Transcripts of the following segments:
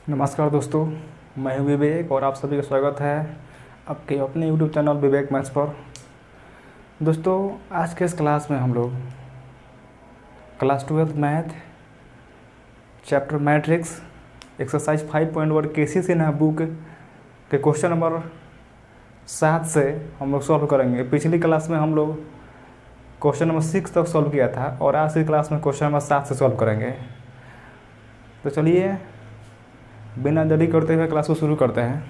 नमस्कार दोस्तों, मैं हूं विवेक और आप सभी का स्वागत है आपके अपने यूट्यूब चैनल विवेक मैथ्स पर। दोस्तों, आज के इस क्लास में हम लोग class 12 math chapter matrix exercise 5.1 केसीज इन बुक के क्वेश्चन नंबर 7 से हम लोग सॉल्व करेंगे। पिछली क्लास में हम लोग क्वेश्चन नंबर 6 तक सॉल्व किया था और आज की क्लास में क्वेश्चन नंबर 7 से सॉल्व करेंगे। तो चलिए बिना देरी करते हुए क्लास को शुरू करते हैं।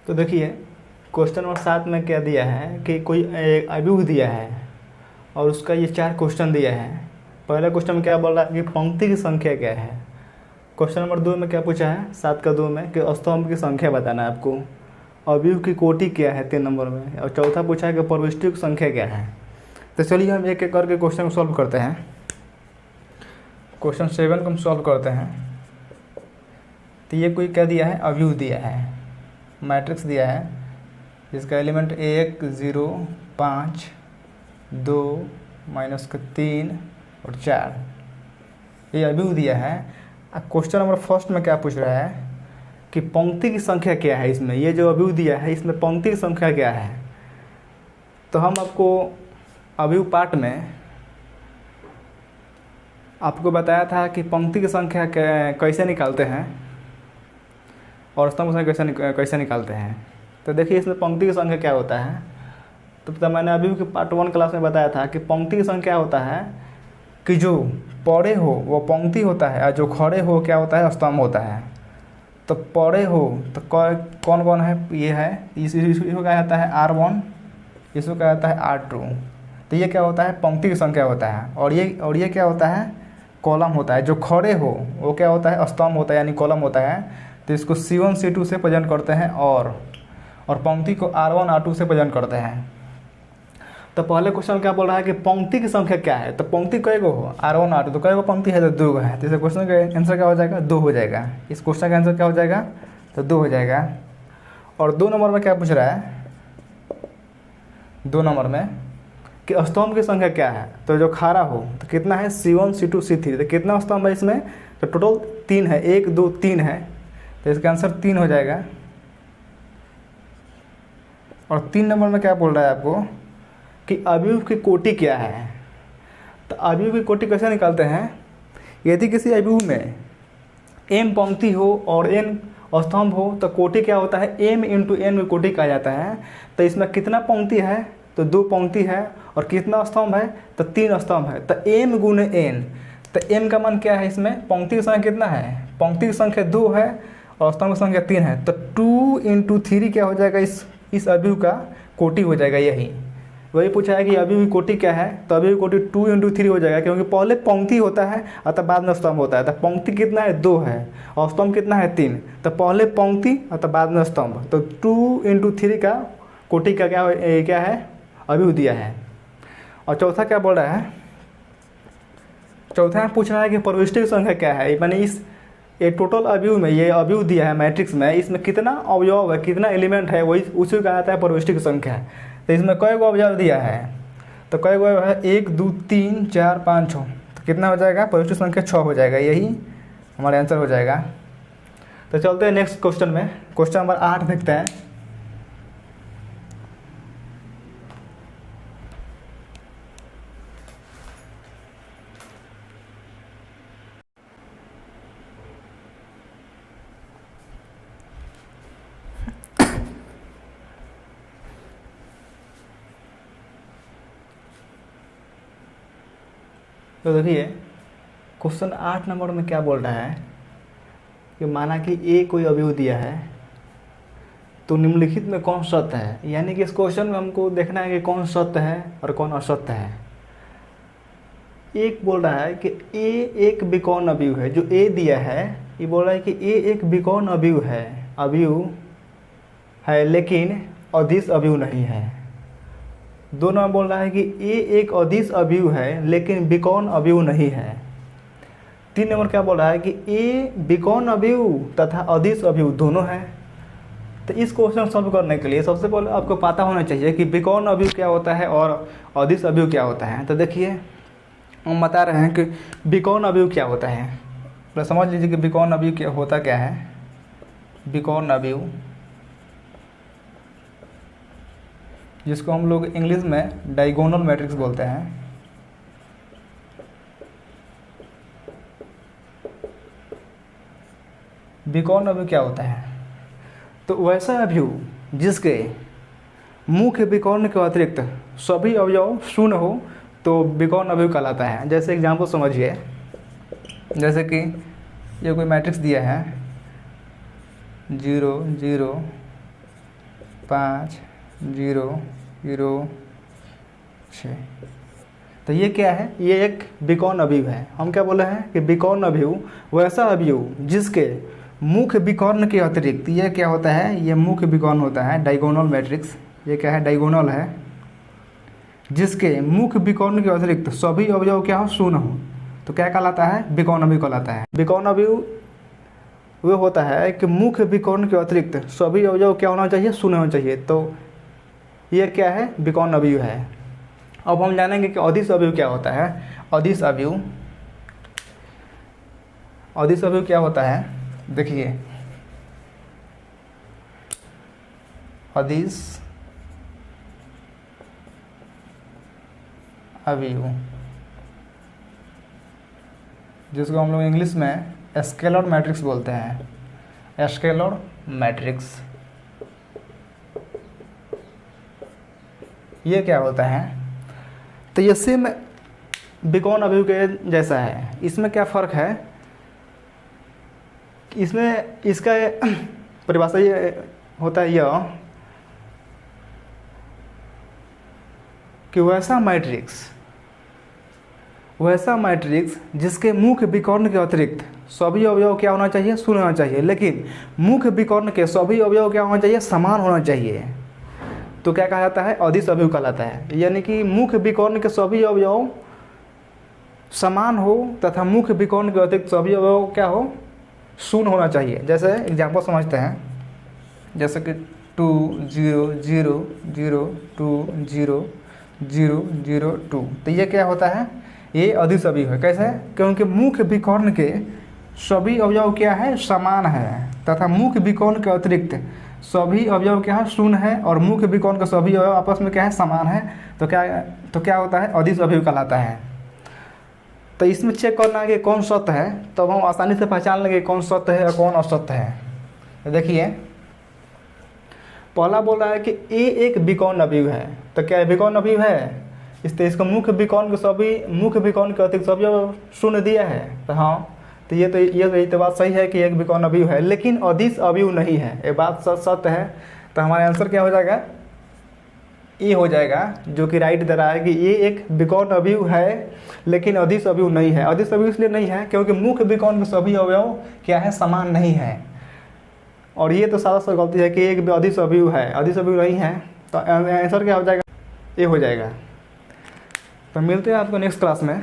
तो देखिए क्वेश्चन नंबर 7 में क्या दिया है कि कोई अभियुक्त दिया है और उसका ये 4 क्वेश्चन दिया है। पहला क्वेश्चन में क्या बोल रहा है कि पंक्ति की संख्या क्या है। क्वेश्चन नंबर 2 में क्या पूछा है 7 का 2 में कि स्तंभ की संख्या बताना है आपको। अवयव की कोटि क्या है 3 नंबर में। और चौथा पूछा है कि प्रविष्टियों की संख्या क्या है। तो चलिए हम एक एक करके क्वेश्चन को सॉल्व करते हैं। क्वेश्चन 7 को हम सॉल्व करते हैं। तो ये कोई क्या दिया है, अवयव दिया है, मैट्रिक्स दिया है जिसका एलिमेंट 1 0 5 2 -3 और 4 ये अवयव दिया है। क्वेश्चन नंबर फर्स्ट में क्या पूछ रहा है कि पंक्ति की संख्या क्या है। इसमें ये जो अवयव दिया है इसमें पंक्ति की संख्या क्या है। तो हम आपको अवयव पार्ट में आपको बताया था कि पंक्ति की संख्या कैसे निकालते हैं और स्तंभ की संख्या कैसे निकालते हैं। तो देखिए इसमें पंक्ति की संख्या क्या होता है। तो मैंने अवयव के पार्ट 1 क्लास में बताया था कि पंक्ति की संख्या होता है कि जो पड़े हो वो पंक्ति होता है और जो खड़े हो क्या होता है, स्तंभ होता है। तो पड़े हो तो कौन कौन है, ये है, इसको क्या जाता है R1, इसको क्या जाता है R2। तो ये क्या होता है, पंक्ति की संख्या होता है। और ये क्या होता है, कॉलम होता है। जो खड़े हो वो क्या होता है, स्तंभ होता है यानी कॉलम होता है। तो इसको C1 C2 से प्रेजेंट करते हैं और पंक्ति को R1 R2 से प्रेजेंट करते हैं। तो पहले क्वेश्चन क्या बोल रहा है कि पंक्ति की संख्या क्या है। तो पंक्ति कई गो हो, R1 R2, तो कई गो पंक्ति है, तो 2 है। तो इस क्वेश्चन का आंसर क्या हो जाएगा, 2 हो जाएगा। इस क्वेश्चन का आंसर क्या हो जाएगा, तो 2 हो जाएगा। और 2 नंबर में क्या पूछ रहा है, 2 नंबर में कि स्तंभ की संख्या क्या है। तो जो खड़ा हो तो कितना है, C1 C2 C3। तो कितना स्तंभ है इसमें, तो टोटल 3 है, 1 2 3 है। तो इसका आंसर 3 हो जाएगा। और 3 नंबर में क्या बोल रहा है आपको कि अवयव की कोटि क्या है। तो अवयव की कोटि कैसे निकालते हैं, यदि किसी अवयव में m पंक्ति हो और n स्तंभ हो तो कोटि क्या होता है, m × n में कोटि कहा जाता है। तो इसमें कितना पंक्ति है, तो 2 पंक्ति है। और कितना स्तंभ है, तो 3 स्तंभ है। तो m × n, तो m का मान क्या है, इसमें पंक्ति की संख्या कितना है, पंक्ति की संख्या 2 है और स्तंभ की संख्या 3 है। तो 2 × 3 क्या हो जाएगा, इस अवयव का कोटि हो जाएगा। यही वही पूछा है कि अवयव की कोटि क्या है। तो अवयव की कोटि 2 × 3 हो जाएगा, क्योंकि पहले पंक्ति होता है अतः बाद में स्तंभ होता है। तो पंक्ति कितना है, 2 है और स्तंभ कितना है, 3। तो पहले पंक्ति अतः बाद में स्तंभ। तो 2 × 3 का कोटि का क्या है, अवयव दिया है। और चौथा क्या बोल रहा है, चौथा पूछ रहा है कि प्रविष्टि की संख्या क्या है। मैंने ये टोटल अवयव में ये अवयव दिया है मैट्रिक्स में, इसमें कितना अवयव है, कितना एलिमेंट है, वही उसी को कहा जाता है प्रविष्टि की संख्या। तो इसमें कई गो अवयव दिया है, तो कई गो है, 1 2 3 4 5 6। तो कितना हो जाएगा, प्रविष्टि संख्या 6 हो जाएगा। यही हमारा आंसर हो जाएगा। तो चलते हैं नेक्स्ट क्वेश्चन में। क्वेश्चन नंबर 8 देखते हैं। तो देखिए क्वेश्चन 8 नंबर में क्या बोल रहा है कि माना कि ए कोई अवयव दिया है, तो निम्नलिखित में कौन सत्य है। यानी कि इस क्वेश्चन में हमको देखना है कि कौन सत्य है और कौन असत्य है। एक बोल रहा है कि ए एक विकर्ण अवयव है। जो ए दिया है ये बोल रहा है कि ए एक विकर्ण अवयव है लेकिन अदिश अवयव नहीं है। 2 नंबर बोल रहा है कि ए एक अदिश अवयव है लेकिन विकर्ण अवयव नहीं है। 3 नंबर क्या बोल रहा है कि ए विकर्ण अवयव तथा अदिश अवयव दोनों है। तो इस क्वेश्चन सॉल्व करने के लिए सबसे पहले आपको पता होना चाहिए कि विकर्ण अवयव क्या होता है और अदिश अवयव क्या होता है। तो देखिए हम बता रहे हैं कि विकर्ण अवयव क्या होता है। तो समझ लीजिए कि विकर्ण अवयव क्या होता क्या है। विकर्ण अवयव जिसको हम लोग इंग्लिश में डायगोनल मैट्रिक्स बोलते हैं। विकर्ण अवयव क्या होता है? तो वैसा अवयव जिसके मुख्य विकर्ण के अतिरिक्त सभी अवयव शून्य हो तो विकर्ण अवयव कहलाता है। जैसे एग्जाम्पल समझिए, जैसे कि ये कोई मैट्रिक्स दिया है 0 0 5 0 0 6, तो ये क्या है? ये एक विकर्ण अवयव है। हम क्या बोले हैं कि विकर्ण अवयव वैसा अवयव जिसके मुख्य विकर्ण के अतिरिक्त, ये क्या होता है? ये मुख्य विकर्ण होता है डायगोनल मैट्रिक्स। ये क्या है? डायगोनल है। जिसके मुख्य विकर्ण के अतिरिक्त सभी अवयव क्या हो? शून्य हो, तो क्या कहलाता है? विकर्ण अवयव कहलाता है। विकर्ण अवयव वो होता है कि मुख्य विकर्ण के अतिरिक्त सभी अवयव क्या होना चाहिए? शून्य होना चाहिए। तो ये क्या है? विकर्ण अवयव है। अब हम जानेंगे कि अदिश अवयव क्या होता है। अदिश अवयव, अदिश अवयव क्या होता है? देखिए अदिश अवयव जिसको हम लोग इंग्लिश में स्केलर मैट्रिक्स बोलते हैं। स्केलर मैट्रिक्स ये क्या होता है? तो ये सेम विकर्ण अवयव के जैसा है। इसमें क्या फ़र्क है? इसमें इसका परिभाषा ये होता है यह कि वैसा मैट्रिक्स जिसके मुख्य विकर्ण के अतिरिक्त सभी अवयव क्या होना चाहिए? शून्य होना चाहिए। लेकिन मुख्य विकर्ण के सभी अवयव क्या होना चाहिए? समान होना चाहिए। तो क्या कहा जाता है? अदिश अवयव कहलाता है। यानी कि मुख्य विकर्ण के सभी अवयव समान हो तथा मुख्य विकर्ण के अतिरिक्त सभी अवयव क्या हो? शून्य होना चाहिए। जैसे एग्जाम्पल समझते हैं, जैसे कि 2 0 0 0 2 0 0 0 2, तो ये क्या होता है? ये अदिश अवयव है। कैसे? क्योंकि मुख्य विकर्ण के सभी अवयव क्या है? समान है तथा मुख्य विकर्ण के अतिरिक्त सभी अवयव क्या है? शून्य है और मुख्य विकर्ण के सभी अवयव आपस में क्या है? समान है। तो क्या होता है? अदिश अवयव कहलाता है। तो इसमें चेक करना है कि कौन सत्य है, तब हम आसानी से पहचान लेंगे कौन सत्य है और कौन असत्य है। तो देखिए पहला बोल रहा है कि ए एक विकर्ण अवयव है। तो क्या विकर्ण अवयव है? इसका मुख्य विकर्ण के अतिरिक्त सभी अवयव शून्य दिया है। तो हाँ, तो ये तो बात सही है कि एक विकर्ण अवयव है, लेकिन अदिश अवयव नहीं है। ये बात सत्य है। तो हमारा आंसर क्या हो जाएगा? ये हो जाएगा, जो कि राइट दे रहा है कि ये एक विकर्ण अवयव है लेकिन अदिश अवयव नहीं है। अदिश अवयव इसलिए नहीं है क्योंकि मुख्य विकर्ण के सभी अवयव क्या है? समान नहीं है। और ये तो सारा सा गलती है कि एक अदिश अवयव है, अदिश अवयव नहीं है। तो आंसर क्या हो जाएगा? ये हो जाएगा। तो मिलते हैं आपको नेक्स्ट क्लास में।